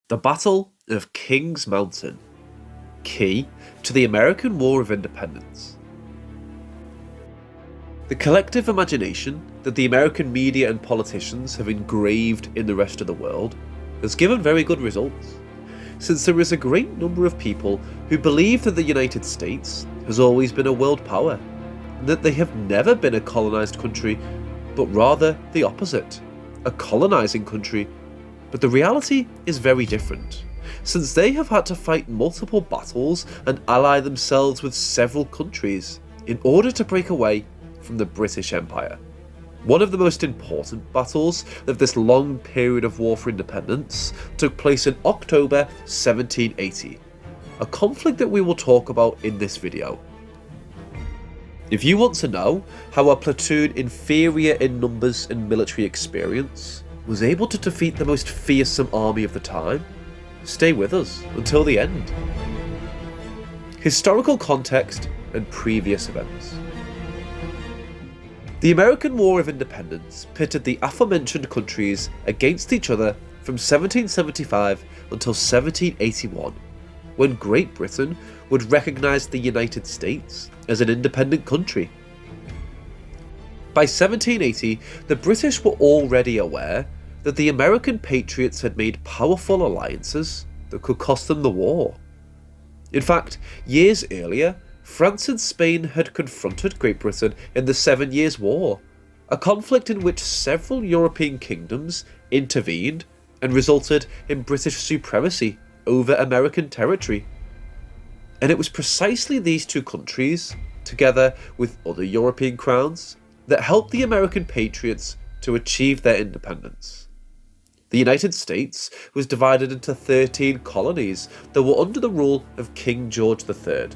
The Battle of Kings Mountain, key to the American War of Independence. The collective imagination that the American media and politicians have engraved in the rest of the world has given very good results, since there is a great number of people who believe that the United States has always been a world power, and that they have never been a colonized country, but rather the opposite, a colonizing country. But the reality is very different, since they have had to fight multiple battles and ally themselves with several countries in order to break away from the British Empire. One of the most important battles of this long period of war for independence took place in October 1780, a conflict that we will talk about in this video. If you want to know how a platoon inferior in numbers and military experience was able to defeat the most fearsome army of the time, stay with us until the end. Historical context and previous events. The American War of Independence pitted the aforementioned countries against each other from 1775 until 1781, when Great Britain would recognise the United States as an independent country. By 1780, the British were already aware that the American patriots had made powerful alliances that could cost them the war. In fact, years earlier, France and Spain had confronted Great Britain in the 7 Years' War, a conflict in which several European kingdoms intervened and resulted in British supremacy over American territory. And it was precisely these two countries, together with other European crowns, that helped the American patriots to achieve their independence. The United States was divided into 13 colonies that were under the rule of King George III.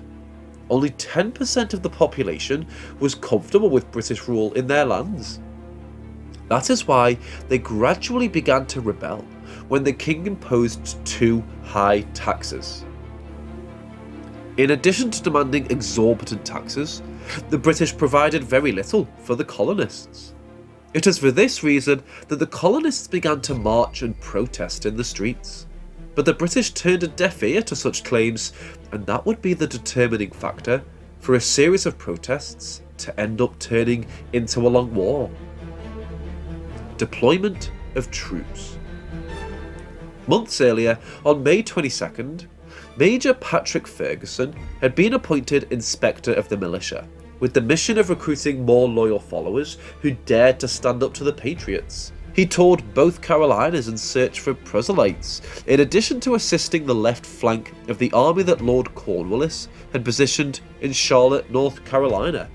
Only 10% of the population was comfortable with British rule in their lands. That is why they gradually began to rebel when the king imposed too high taxes. In addition to demanding exorbitant taxes, the British provided very little for the colonists. It is for this reason that the colonists began to march and protest in the streets. But the British turned a deaf ear to such claims, and that would be the determining factor for a series of protests to end up turning into a long war. Deployment of troops. Months earlier, on May 22nd, Major Patrick Ferguson had been appointed Inspector of the Militia, with the mission of recruiting more loyal followers who dared to stand up to the Patriots. He toured both Carolinas in search for proselytes, in addition to assisting the left flank of the army that Lord Cornwallis had positioned in Charlotte, North Carolina.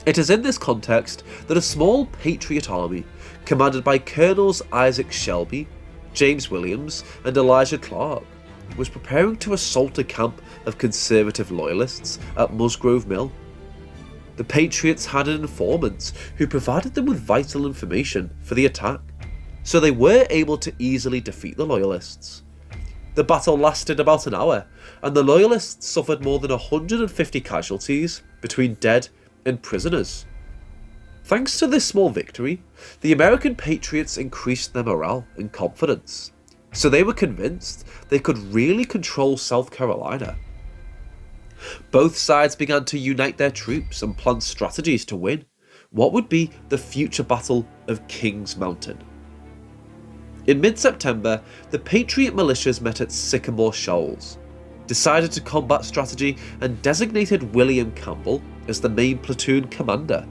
It is in this context that a small Patriot army, commanded by Colonels Isaac Shelby, James Williams, and Elijah Clark, was preparing to assault a camp of conservative loyalists at Musgrove Mill. The Patriots had an informant who provided them with vital information for the attack, so they were able to easily defeat the Loyalists. The battle lasted about an hour, and the Loyalists suffered more than 150 casualties between dead and prisoners. Thanks to this small victory, the American Patriots increased their morale and confidence, so they were convinced they could really control South Carolina. Both sides began to unite their troops and plan strategies to win what would be the future Battle of Kings Mountain. In mid-September, the Patriot militias met at Sycamore Shoals, decided to combat strategy, and designated William Campbell as the main platoon commander.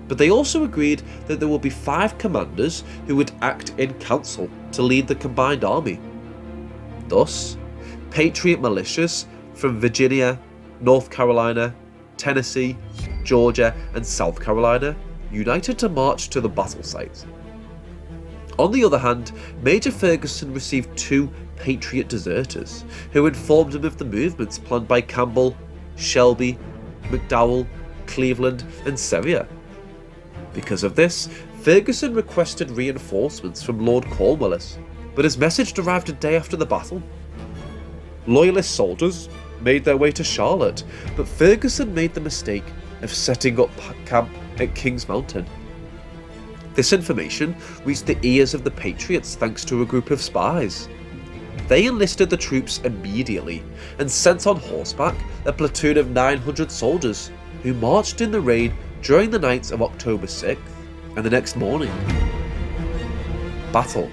But they also agreed that there would be 5 commanders who would act in council to lead the combined army. Thus, Patriot militias from Virginia, North Carolina, Tennessee, Georgia, and South Carolina united to march to the battle site. On the other hand, Major Ferguson received 2 Patriot deserters who informed him of the movements planned by Campbell, Shelby, McDowell, Cleveland, and Sevier. Because of this, Ferguson requested reinforcements from Lord Cornwallis, but his message arrived a day after the battle. Loyalist soldiers made their way to Charlotte, but Ferguson made the mistake of setting up camp at Kings Mountain. This information reached the ears of the Patriots thanks to a group of spies. They enlisted the troops immediately and sent on horseback a platoon of 900 soldiers who marched in the rain during the night of October 6th and the next morning. Battle.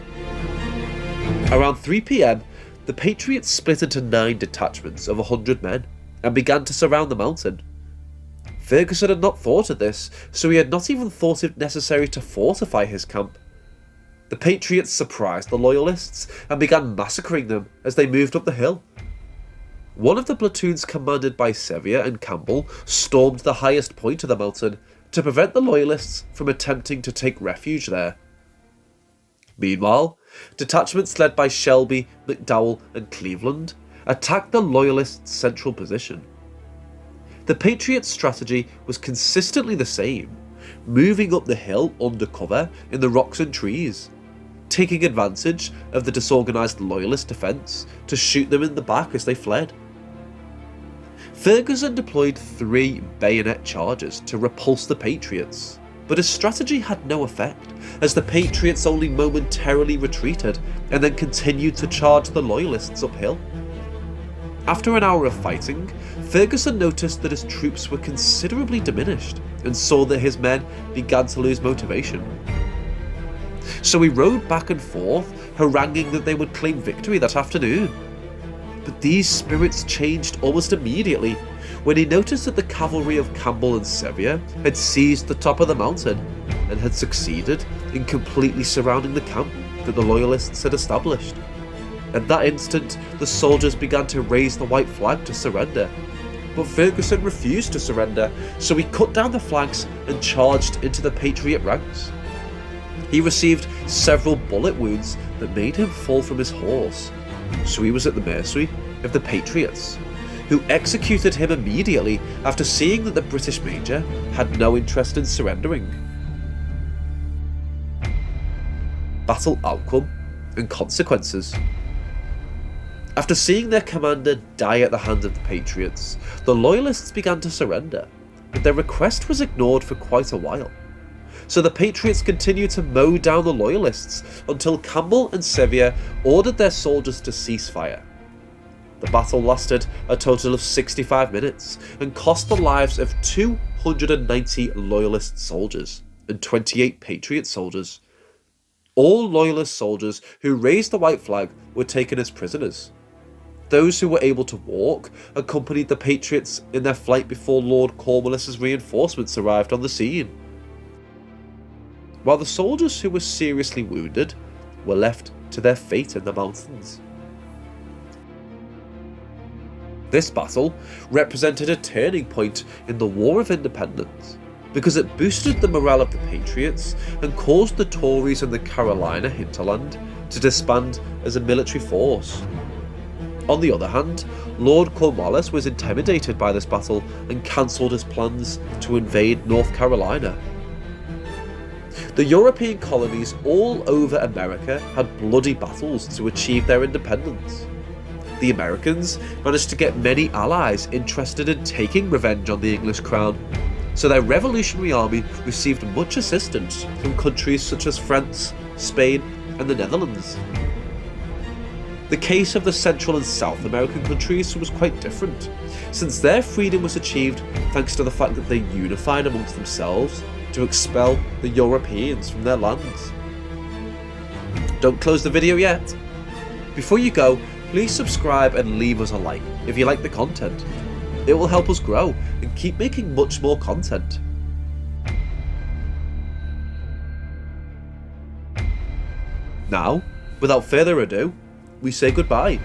Around 3 PM, the Patriots split into 9 detachments of 100 men and began to surround the mountain. Ferguson had not thought of this, so he had not even thought it necessary to fortify his camp. The Patriots surprised the Loyalists and began massacring them as they moved up the hill. One of the platoons commanded by Sevier and Campbell stormed the highest point of the mountain to prevent the Loyalists from attempting to take refuge there. Meanwhile, detachments led by Shelby, McDowell and Cleveland attacked the Loyalists' central position. The Patriots' strategy was consistently the same, moving up the hill under cover in the rocks and trees, taking advantage of the disorganised Loyalist defence to shoot them in the back as they fled. Ferguson deployed 3 bayonet charges to repulse the Patriots, but his strategy had no effect, as the Patriots only momentarily retreated and then continued to charge the Loyalists uphill. After an hour of fighting, Ferguson noticed that his troops were considerably diminished and saw that his men began to lose motivation. So he rode back and forth, haranguing that they would claim victory that afternoon. But these spirits changed almost immediately when he noticed that the cavalry of Campbell and Sevier had seized the top of the mountain and had succeeded in completely surrounding the camp that the Loyalists had established. At that instant, the soldiers began to raise the white flag to surrender. But Ferguson refused to surrender, so he cut down the flags and charged into the Patriot ranks. He received several bullet wounds that made him fall from his horse, so he was at the mercy of the Patriots, who executed him immediately after seeing that the British major had no interest in surrendering. Battle outcome and consequences. After seeing their commander die at the hands of the Patriots, the Loyalists began to surrender, but their request was ignored for quite a while. So the Patriots continued to mow down the Loyalists until Campbell and Sevier ordered their soldiers to cease fire. The battle lasted a total of 65 minutes and cost the lives of 290 Loyalist soldiers and 28 Patriot soldiers. All Loyalist soldiers who raised the white flag were taken as prisoners. Those who were able to walk accompanied the Patriots in their flight before Lord Cornwallis's reinforcements arrived on the scene, while the soldiers who were seriously wounded were left to their fate in the mountains. This battle represented a turning point in the War of Independence because it boosted the morale of the Patriots and caused the Tories in the Carolina hinterland to disband as a military force. On the other hand, Lord Cornwallis was intimidated by this battle and cancelled his plans to invade North Carolina. The European colonies all over America had bloody battles to achieve their independence. The Americans managed to get many allies interested in taking revenge on the English crown, so their Revolutionary Army received much assistance from countries such as France, Spain, and the Netherlands. The case of the Central and South American countries was quite different, since their freedom was achieved thanks to the fact that they unified amongst themselves to expel the Europeans from their lands. Don't close the video yet. Before you go, please subscribe and leave us a like if you like the content. It will help us grow and keep making much more content. Now, without further ado, we say goodbye.